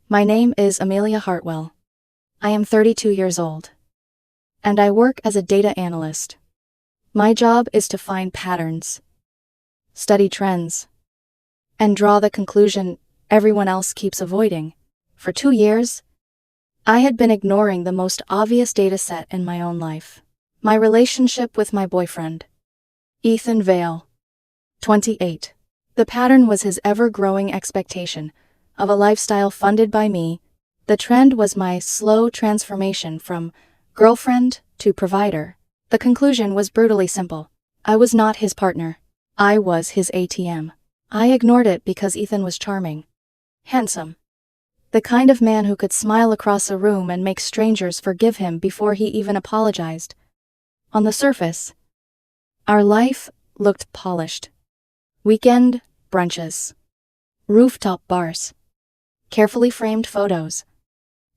My name is Amelia Hartwell. I am 32 years old. And I work as a data analyst. My job is to find patterns, study trends, and draw the conclusion everyone else keeps avoiding. For 2 years, I had been ignoring the most obvious data set in my own life. My relationship with my boyfriend, Ethan Vale, 28. The pattern was his ever-growing expectation of a lifestyle funded by me. The trend was my slow transformation from girlfriend to provider. The conclusion was brutally simple. I was not his partner. I was his ATM. I ignored it because Ethan was charming, handsome, the kind of man who could smile across a room and make strangers forgive him before he even apologized. On the surface, our life looked polished. Weekend brunches, rooftop bars, carefully framed photos,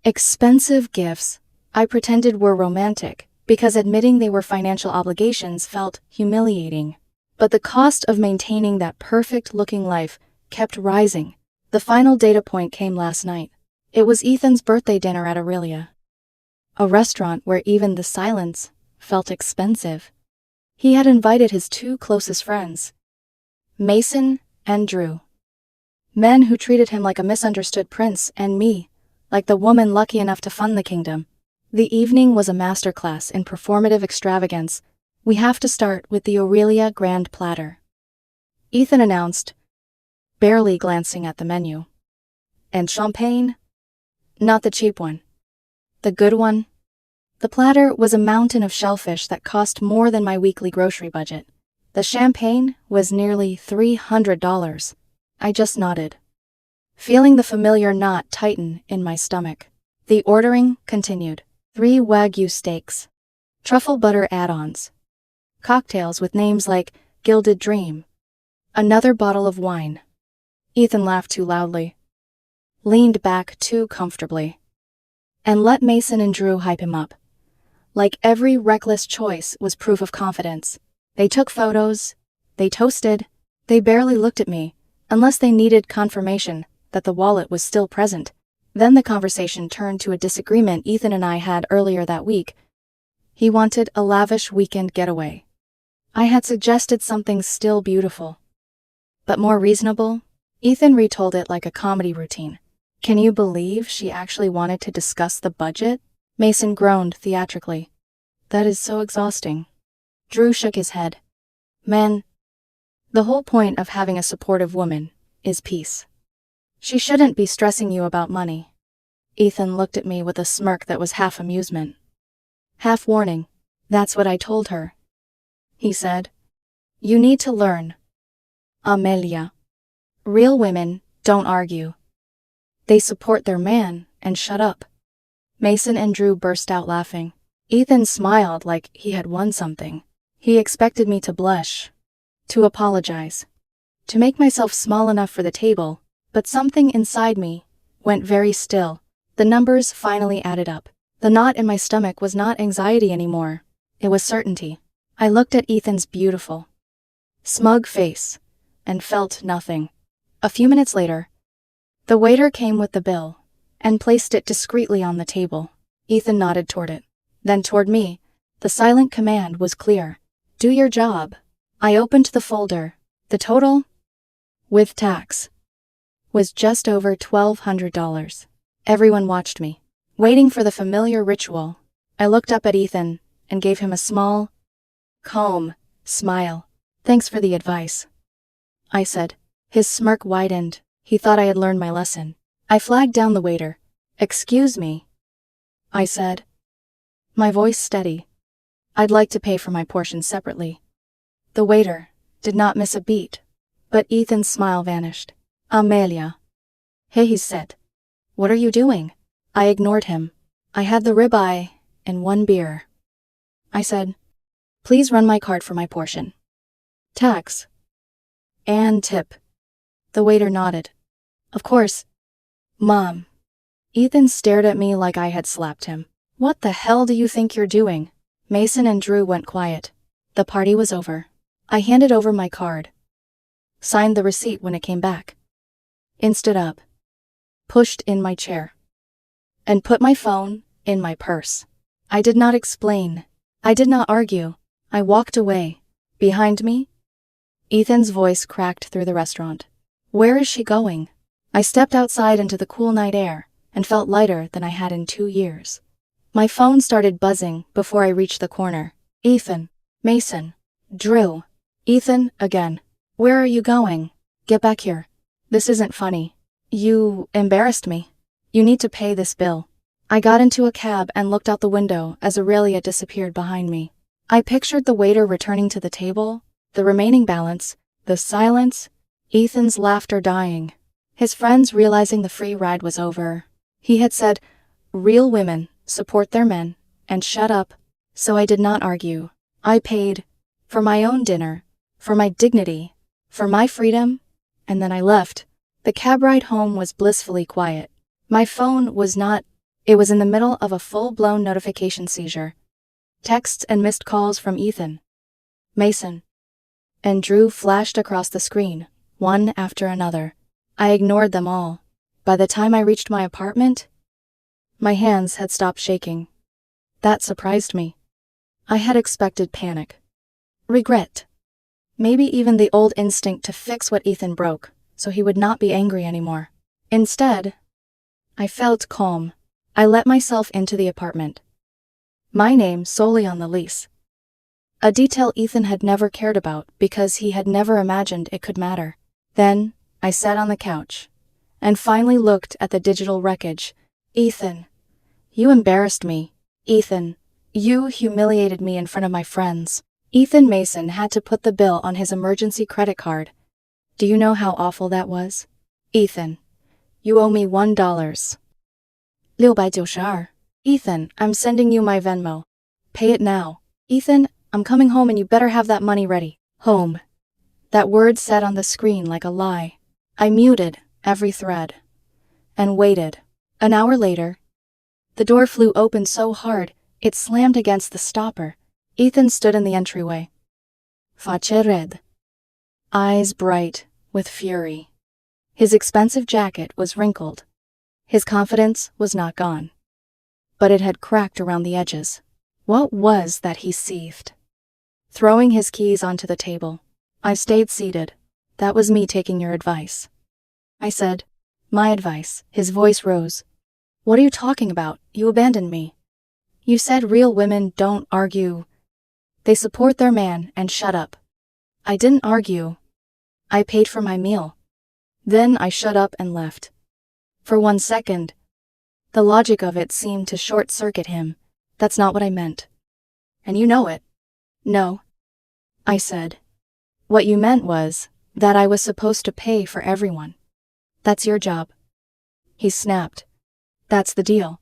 expensive gifts I pretended were romantic because admitting they were financial obligations felt humiliating. But the cost of maintaining that perfect-looking life kept rising. The final data point came last night. It was Ethan's birthday dinner at Aurelia, a restaurant where even the silence felt expensive. He had invited his 2 closest friends, Mason and Drew, men who treated him like a misunderstood prince, and me, like the woman lucky enough to fund the kingdom. The evening was a masterclass in performative extravagance. We have to start with the Aurelia Grand Platter, Ethan announced, barely glancing at the menu. And champagne? Not the cheap one. The good one? The platter was a mountain of shellfish that cost more than my weekly grocery budget. The champagne was nearly $300. I just nodded, feeling the familiar knot tighten in my stomach. The ordering continued. 3 Wagyu steaks, truffle butter add-ons, cocktails with names like Gilded Dream, another bottle of wine. Ethan laughed too loudly, leaned back too comfortably, and let Mason and Drew hype him up. Like every reckless choice was proof of confidence. They took photos, they toasted, they barely looked at me, unless they needed confirmation that the wallet was still present. Then the conversation turned to a disagreement Ethan and I had earlier that week. He wanted a lavish weekend getaway. I had suggested something still beautiful, but more reasonable. Ethan retold it like a comedy routine. Can you believe she actually wanted to discuss the budget? Mason groaned theatrically. That is so exhausting. Drew shook his head. Man, the whole point of having a supportive woman is peace. She shouldn't be stressing you about money. Ethan looked at me with a smirk that was half amusement, half warning. That's what I told her. He said, you need to learn, Amelia. Real women don't argue. They support their man and shut up. Mason and Drew burst out laughing. Ethan smiled like he had won something. He expected me to blush, to apologize, to make myself small enough for the table, but something inside me went very still. The numbers finally added up. The knot in my stomach was not anxiety anymore. It was certainty. I looked at Ethan's beautiful, smug face and felt nothing. A few minutes later, the waiter came with the bill and placed it discreetly on the table. Ethan nodded toward it, then toward me. The silent command was clear. Do your job. I opened the folder. The total, with tax, was just over $1,200. Everyone watched me, waiting for the familiar ritual. I looked up at Ethan and gave him a small, calm smile. Thanks for the advice, I said. His smirk widened. He thought I had learned my lesson. I flagged down the waiter. Excuse me, I said, my voice steady. I'd like to pay for my portion separately. The waiter did not miss a beat, but Ethan's smile vanished. Amelia. Hey, he said. What are you doing? I ignored him. I had the ribeye and 1 beer. I said, please run my card for my portion. Tax. And tip. The waiter nodded. Of course. Mom. Ethan stared at me like I had slapped him. What the hell do you think you're doing? Mason and Drew went quiet. The party was over. I handed over my card, signed the receipt when it came back, and stood up. pushed in my chair, and put my phone in my purse. I did not explain. I did not argue. I walked away. Behind me, Ethan's voice cracked through the restaurant. Where is she going? I stepped outside into the cool night air and felt lighter than I had in 2 years. My phone started buzzing before I reached the corner. Ethan. Mason. Drew. Ethan, again. Where are you going? Get back here. This isn't funny. You embarrassed me. You need to pay this bill. I got into a cab and looked out the window as Aurelia disappeared behind me. I pictured the waiter returning to the table, the remaining balance, the silence, Ethan's laughter dying, his friends realizing the free ride was over. He had said, "Real women support their men," and shut up, so I did not argue. I paid for my own dinner, for my dignity, for my freedom, and then I left. The cab ride home was blissfully quiet. My phone was not. It was in the middle of a full-blown notification seizure. Texts and missed calls from Ethan, Mason, and Drew flashed across the screen, one after another. I ignored them all. By the time I reached my apartment, my hands had stopped shaking. That surprised me. I had expected panic, regret, maybe even the old instinct to fix what Ethan broke, so he would not be angry anymore. Instead, I felt calm. I let myself into the apartment. My name solely on the lease. A detail Ethan had never cared about because he had never imagined it could matter. Then, I sat on the couch and finally looked at the digital wreckage. Ethan, you embarrassed me. Ethan, you humiliated me in front of my friends. Ethan Mason had to put the bill on his emergency credit card. Do you know how awful that was? Ethan, you owe me $1. 692. Ethan, I'm sending you my Venmo. Pay it now. Ethan, I'm coming home and you better have that money ready. Home. That word sat on the screen like a lie. I muted every thread and waited. An hour later, the door flew open so hard, it slammed against the stopper. Ethan stood in the entryway. Face red. Eyes bright with fury. His expensive jacket was wrinkled. His confidence was not gone, but it had cracked around the edges. What was that he seethed? Throwing his keys onto the table, I stayed seated. That was me taking your advice. I said, my advice. His voice rose. What are you talking about? You abandoned me. You said real women don't argue. They support their man and shut up. I didn't argue. I paid for my meal. Then I shut up and left. For 1 second, the logic of it seemed to short-circuit him. That's not what I meant. And you know it. No. I said. What you meant was that I was supposed to pay for everyone. That's your job. He snapped. That's the deal.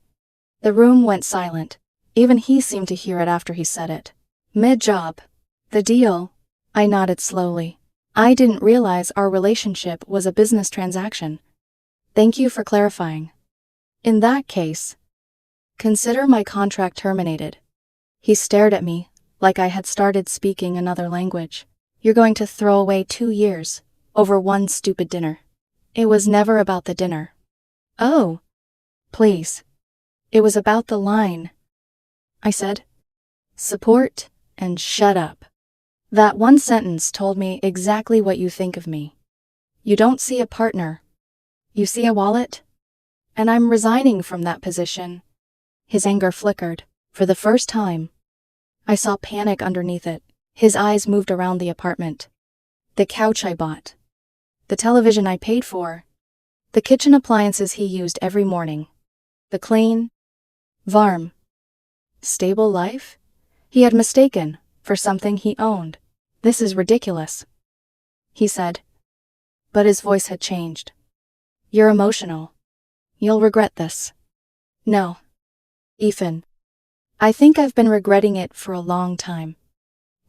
The room went silent. Even he seemed to hear it after he said it. Mid-job. The deal. I nodded slowly. I didn't realize our relationship was a business transaction. Thank you for clarifying. In that case, consider my contract terminated. He stared at me like I had started speaking another language. You're going to throw away 2 years over one stupid dinner. It was never about the dinner. Oh, please. It was about the line. I said, support and shut up. That one sentence told me exactly what you think of me. You don't see a partner. You see a wallet? And I'm resigning from that position. His anger flickered. For the first time, I saw panic underneath it. His eyes moved around the apartment. The couch I bought. The television I paid for. The kitchen appliances he used every morning. The clean, warm, stable life he had mistaken for something he owned. This is ridiculous, he said. But his voice had changed. You're emotional. You'll regret this. No. Ethan. I think I've been regretting it for a long time.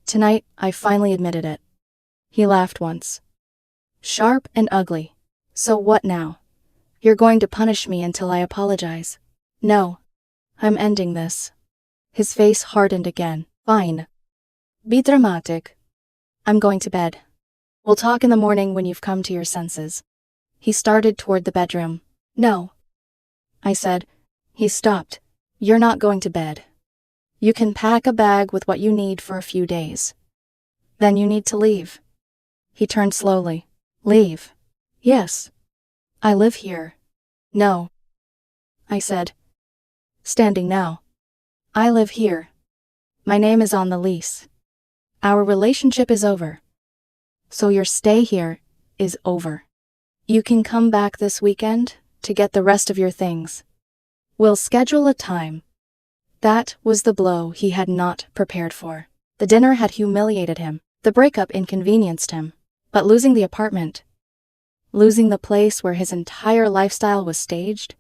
Tonight, I finally admitted it. He laughed once. Sharp and ugly. So what now? You're going to punish me until I apologize. No. I'm ending this. His face hardened again. Fine. Be dramatic. I'm going to bed. We'll talk in the morning when you've come to your senses. He started toward the bedroom. No, I said. He stopped. You're not going to bed. You can pack a bag with what you need for a few days. Then you need to leave. He turned slowly. Leave? Yes. I live here. No, I said. Standing now. I live here. My name is on the lease. Our relationship is over. So your stay here is over. You can come back this weekend to get the rest of your things. We'll schedule a time. That was the blow he had not prepared for. The dinner had humiliated him. The breakup inconvenienced him. But losing the apartment, losing the place where his entire lifestyle was staged,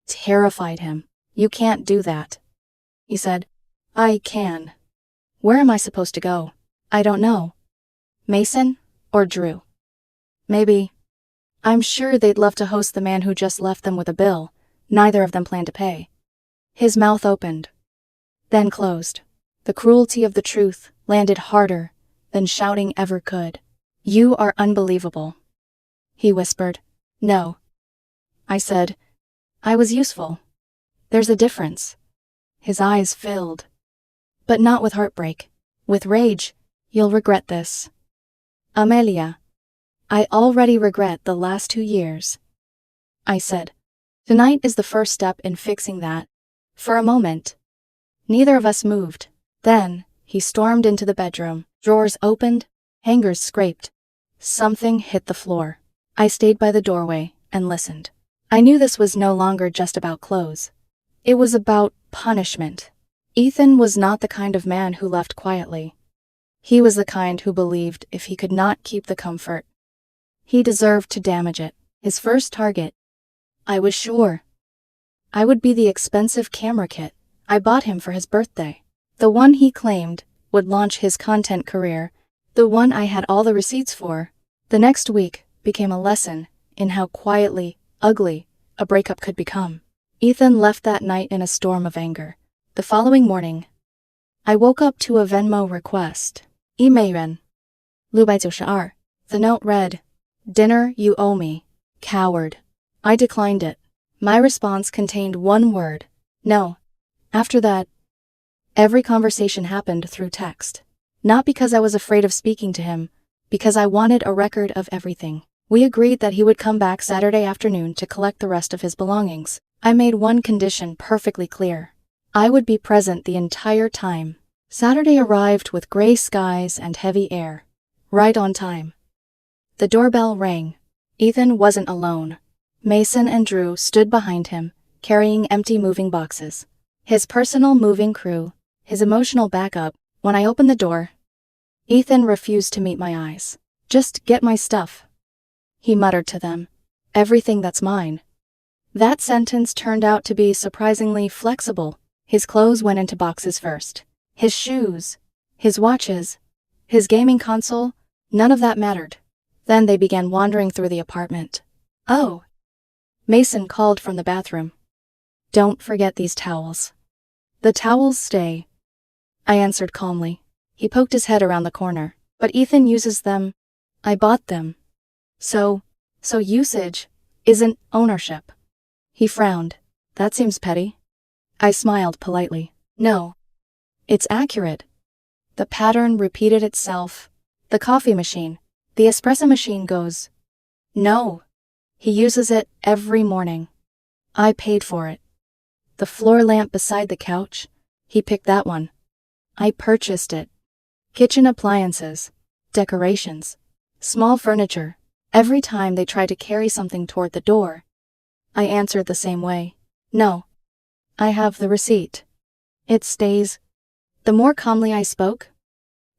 terrified him. You can't do that, he said. I can. Where am I supposed to go? I don't know. Mason or Drew? Maybe. I'm sure they'd love to host the man who just left them with a bill neither of them planned to pay. His mouth opened, then closed. The cruelty of the truth landed harder than shouting ever could. You are unbelievable, he whispered. No, I said. I was useful. There's a difference. His eyes filled. But not with heartbreak. With rage. You'll regret this. Amelia. I already regret the last 2 years, I said. Tonight is the first step in fixing that. For a moment, neither of us moved. Then, he stormed into the bedroom. Drawers opened, hangers scraped. Something hit the floor. I stayed by the doorway and listened. I knew this was no longer just about clothes. It was about punishment. Ethan was not the kind of man who left quietly. He was the kind who believed if he could not keep the comfort, he deserved to damage it. His first target, I was sure, I would be the expensive camera kit I bought him for his birthday. The one he claimed would launch his content career, the one I had all the receipts for. The next week became a lesson in how quietly ugly a breakup could become. Ethan left that night in a storm of anger. The following morning, I woke up to a Venmo request. 1美元 692. The note read, Dinner you owe me, coward. I declined it. My response contained one word, no. After that, every conversation happened through text. Not because I was afraid of speaking to him, because I wanted a record of everything. We agreed that he would come back Saturday afternoon to collect the rest of his belongings. I made one condition perfectly clear. I would be present the entire time. Saturday arrived with gray skies and heavy air. Right on time. The doorbell rang. Ethan wasn't alone. Mason and Drew stood behind him, carrying empty moving boxes. His personal moving crew, his emotional backup. When I opened the door, Ethan refused to meet my eyes. Just get my stuff, he muttered to them. Everything that's mine. That sentence turned out to be surprisingly flexible. His clothes went into boxes first. His shoes, his watches, his gaming console, none of that mattered. Then they began wandering through the apartment. Oh, Mason called from the bathroom. Don't forget these towels. The towels stay, I answered calmly. He poked his head around the corner. But Ethan uses them. I bought them. So usage isn't ownership. He frowned. That seems petty. I smiled politely. No. It's accurate. The pattern repeated itself. The coffee machine, the espresso machine goes. No. He uses it every morning. I paid for it. The floor lamp beside the couch, he picked that one. I purchased it. Kitchen appliances, decorations, small furniture. Every time they tried to carry something toward the door, I answered the same way. No. I have the receipt. It stays. The more calmly I spoke,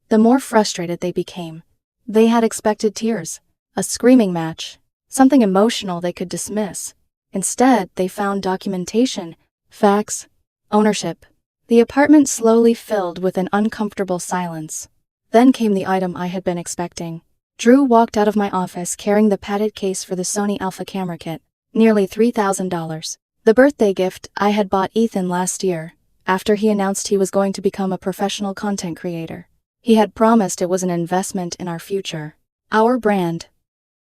the more frustrated they became. They had expected tears, a screaming match, something emotional they could dismiss. Instead, they found documentation, facts, ownership. The apartment slowly filled with an uncomfortable silence. Then came the item I had been expecting. Drew walked out of my office carrying the padded case for the Sony Alpha camera kit, nearly $3,000. The birthday gift I had bought Ethan last year, after he announced he was going to become a professional content creator. He had promised it was an investment in our future. Our brand.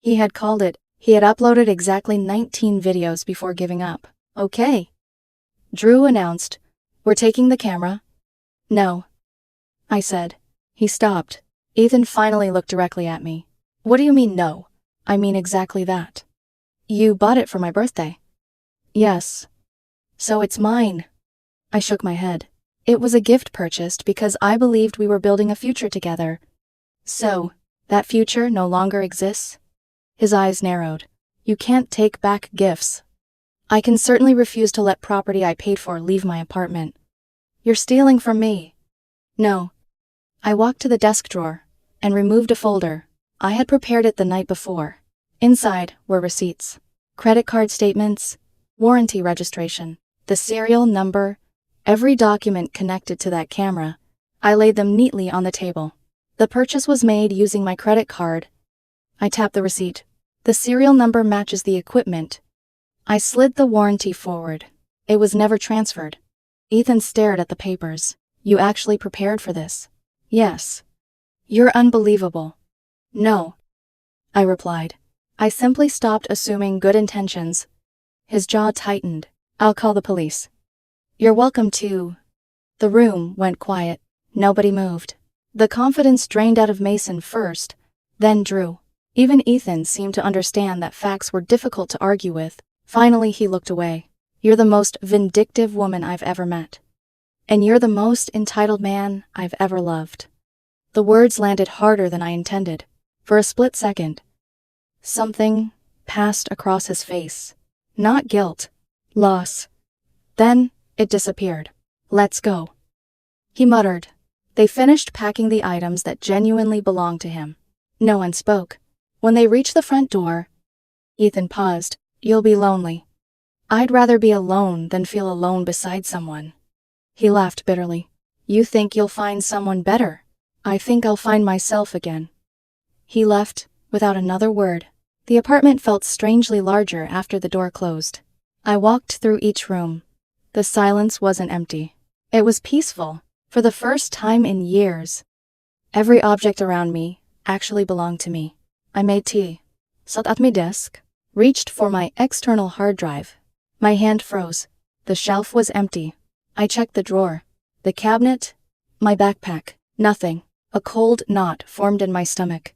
He had called it He had uploaded exactly 19 videos before giving up. Okay, Drew announced. We're taking the camera? No, I said. He stopped. Ethan finally looked directly at me. What do you mean no? I mean exactly that. You bought it for my birthday. Yes. So it's mine. I shook my head. It was a gift purchased because I believed we were building a future together. So, that future no longer exists? His eyes narrowed. You can't take back gifts. I can certainly refuse to let property I paid for leave my apartment. You're stealing from me. No. I walked to the desk drawer and removed a folder. I had prepared it the night before. Inside were receipts, credit card statements, warranty registration, the serial number, every document connected to that camera. I laid them neatly on the table. The purchase was made using my credit card. I tapped the receipt. The serial number matches the equipment. I slid the warranty forward. It was never transferred. Ethan stared at the papers. You actually prepared for this? Yes. You're unbelievable. No, I replied. I simply stopped assuming good intentions. His jaw tightened. I'll call the police. You're welcome to. The room went quiet. Nobody moved. The confidence drained out of Mason first, then Drew. Even Ethan seemed to understand that facts were difficult to argue with. Finally, he looked away. You're the most vindictive woman I've ever met. And you're the most entitled man I've ever loved. The words landed harder than I intended. For a split second, something passed across his face. Not guilt. Loss. Then, it disappeared. Let's go, he muttered. They finished packing the items that genuinely belonged to him. No one spoke. When they reached the front door, Ethan paused. You'll be lonely. I'd rather be alone than feel alone beside someone. He laughed bitterly. You think you'll find someone better? I think I'll find myself again. He left, without another word. The apartment felt strangely larger after the door closed. I walked through each room. The silence wasn't empty. It was peaceful, for the first time in years. Every object around me actually belonged to me. I made tea, sat at my desk, reached for my external hard drive. My hand froze. The shelf was empty. I checked the drawer, the cabinet, my backpack. Nothing. A cold knot formed in my stomach.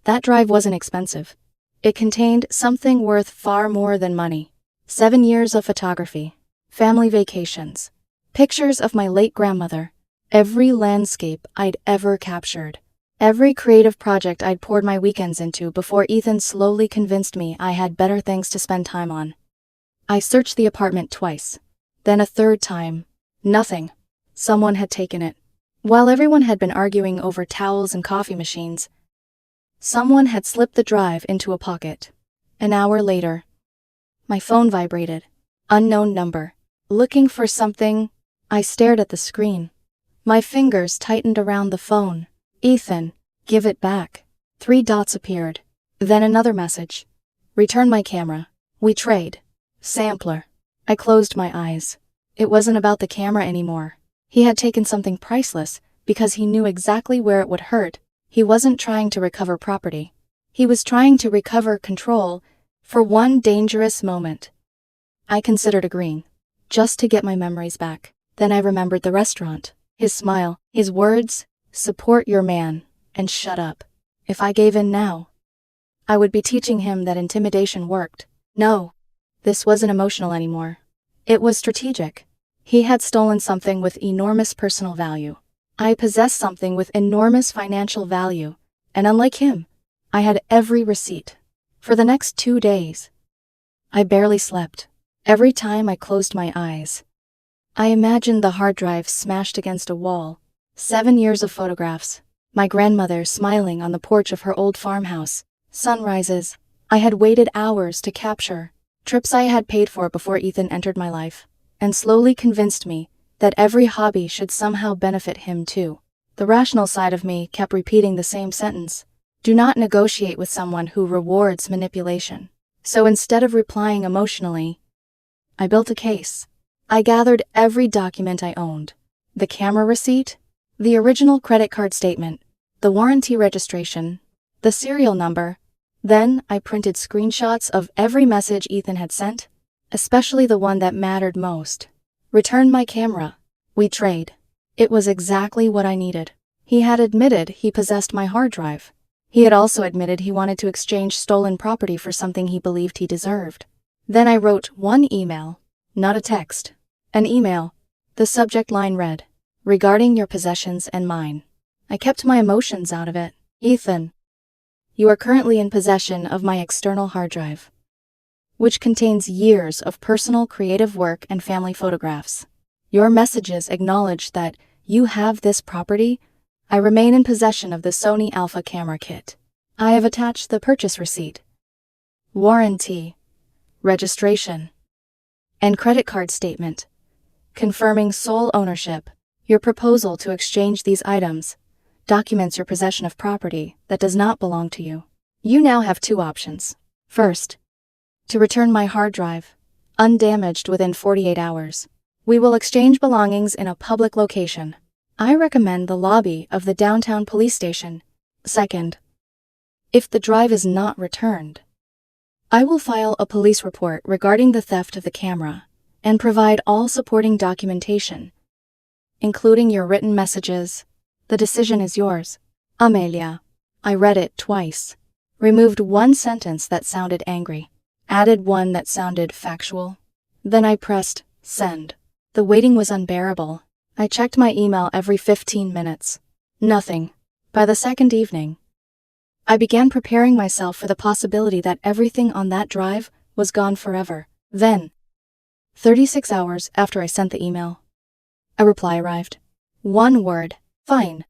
That drive wasn't expensive. It contained something worth far more than money. 7 years of photography, family vacations, pictures of my late grandmother, every landscape I'd ever captured, every creative project I'd poured my weekends into before Ethan slowly convinced me I had better things to spend time on. I searched the apartment twice, then a third time. Nothing. Someone had taken it. While everyone had been arguing over towels and coffee machines, someone had slipped the drive into a pocket. An hour later, my phone vibrated. Unknown number. Looking for something, I stared at the screen. My fingers tightened around the phone. Ethan, give it back. 3 dots appeared. Then another message. Return my camera. We trade. Sampler. I closed my eyes. It wasn't about the camera anymore. He had taken something priceless because he knew exactly where it would hurt. He wasn't trying to recover property. He was trying to recover control for one dangerous moment. I considered agreeing, just to get my memories back. Then I remembered the restaurant, his smile, his words, support your man, and shut up. If I gave in now, I would be teaching him that intimidation worked. No, this wasn't emotional anymore. It was strategic. He had stolen something with enormous personal value. I possessed something with enormous financial value, and unlike him, I had every receipt. For the next 2 days, I barely slept. Every time I closed my eyes, I imagined the hard drive smashed against a wall. 7 years of photographs. My grandmother smiling on the porch of her old farmhouse. Sunrises I had waited hours to capture. Trips I had paid for before Ethan entered my life, and slowly convinced me that every hobby should somehow benefit him too. The rational side of me kept repeating the same sentence. Do not negotiate with someone who rewards manipulation. So instead of replying emotionally, I built a case. I gathered every document I owned. The camera receipt, the original credit card statement, the warranty registration, the serial number, Then I printed screenshots of every message Ethan had sent, especially the one that mattered most. Return my camera. We trade. It was exactly what I needed. He had admitted he possessed my hard drive. He had also admitted he wanted to exchange stolen property for something he believed he deserved. Then I wrote one email, not a text. An email. The subject line read, "Regarding your possessions and mine." I kept my emotions out of it. Ethan, you are currently in possession of my external hard drive, which contains years of personal creative work and family photographs. Your messages acknowledge that you have this property. I remain in possession of the Sony Alpha camera kit. I have attached the purchase receipt, warranty, registration, and credit card statement, confirming sole ownership. Your proposal to exchange these items documents your possession of property that does not belong to you. You now have two options. First, to return my hard drive, undamaged within 48 hours. We will exchange belongings in a public location. I recommend the lobby of the downtown police station. Second, if the drive is not returned, I will file a police report regarding the theft of the camera and provide all supporting documentation, including your written messages. The decision is yours. Amelia. I read it twice. Removed one sentence that sounded angry. Added one that sounded factual. Then I pressed send. The waiting was unbearable. I checked my email every 15 minutes. Nothing. By the second evening, I began preparing myself for the possibility that everything on that drive was gone forever. Then, 36 hours after I sent the email, a reply arrived. One word. Fine.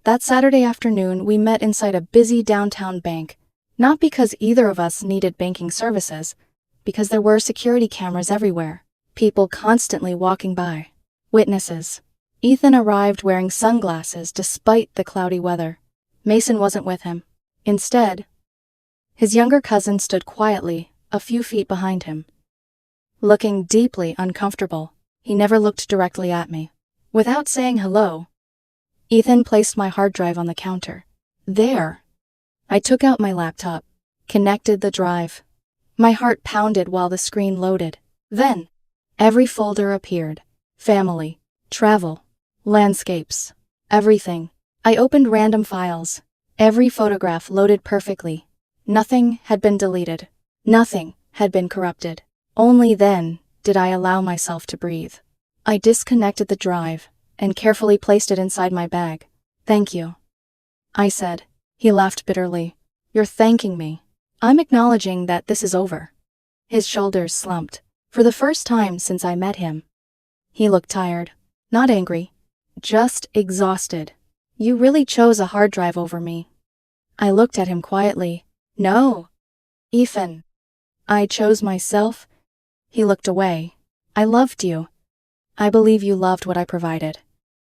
That Saturday afternoon we met inside a busy downtown bank, not because either of us needed banking services, because there were security cameras everywhere, people constantly walking by. Witnesses. Ethan arrived wearing sunglasses despite the cloudy weather. Mason wasn't with him. Instead, his younger cousin stood quietly, a few feet behind him, looking deeply uncomfortable. He never looked directly at me. Without saying hello, Ethan placed my hard drive on the counter. There. I took out my laptop, connected the drive. My heart pounded while the screen loaded. Then, every folder appeared. Family, travel, landscapes, everything. I opened random files. Every photograph loaded perfectly. Nothing had been deleted. Nothing had been corrupted. Only then did I allow myself to breathe. I disconnected the drive and carefully placed it inside my bag. Thank you, I said. He laughed bitterly. You're thanking me. I'm acknowledging that this is over. His shoulders slumped. For the first time since I met him, he looked tired. Not angry. Just exhausted. You really chose a hard drive over me. I looked at him quietly. No, Ethan. I chose myself. He looked away. I loved you. I believe you loved what I provided.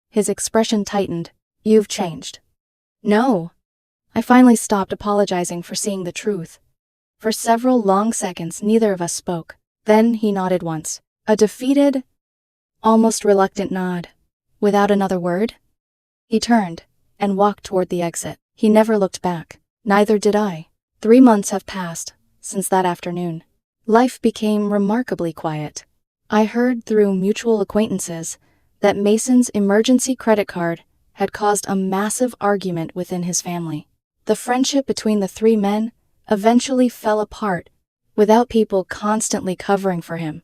His expression tightened. You've changed. No. I finally stopped apologizing for seeing the truth. For several long seconds neither of us spoke. Then he nodded once. A defeated, almost reluctant nod. Without another word, he turned and walked toward the exit. He never looked back. Neither did I. 3 months have passed since that afternoon. Life became remarkably quiet. I heard through mutual acquaintances that Mason's emergency credit card had caused a massive argument within his family. The friendship between the 3 men eventually fell apart without people constantly covering for him.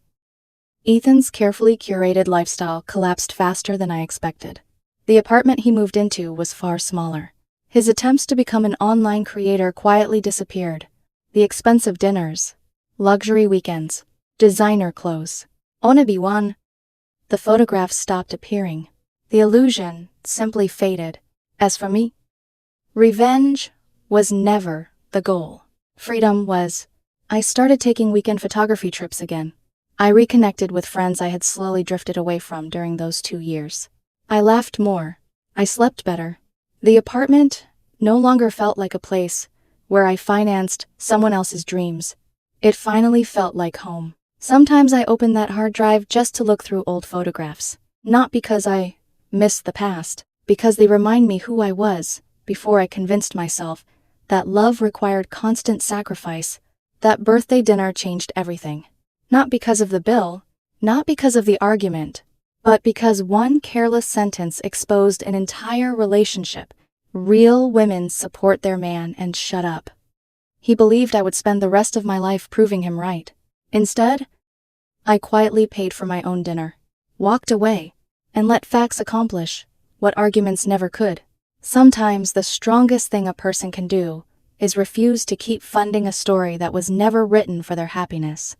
Ethan's carefully curated lifestyle collapsed faster than I expected. The apartment he moved into was far smaller. His attempts to become an online creator quietly disappeared. The expensive dinners, luxury weekends, designer clothes. Onabiwan. The photographs stopped appearing. The illusion simply faded. As for me, revenge was never the goal. Freedom was. I started taking weekend photography trips again. I reconnected with friends I had slowly drifted away from during those 2 years. I laughed more. I slept better. The apartment no longer felt like a place where I financed someone else's dreams. It finally felt like home. Sometimes I open that hard drive just to look through old photographs. Not because I miss the past, because they remind me who I was before I convinced myself that love required constant sacrifice, that birthday dinner changed everything. Not because of the bill, not because of the argument, but because one careless sentence exposed an entire relationship. Real women support their man and shut up. He believed I would spend the rest of my life proving him right. Instead, I quietly paid for my own dinner, walked away, and let facts accomplish what arguments never could. Sometimes the strongest thing a person can do is refuse to keep funding a story that was never written for their happiness.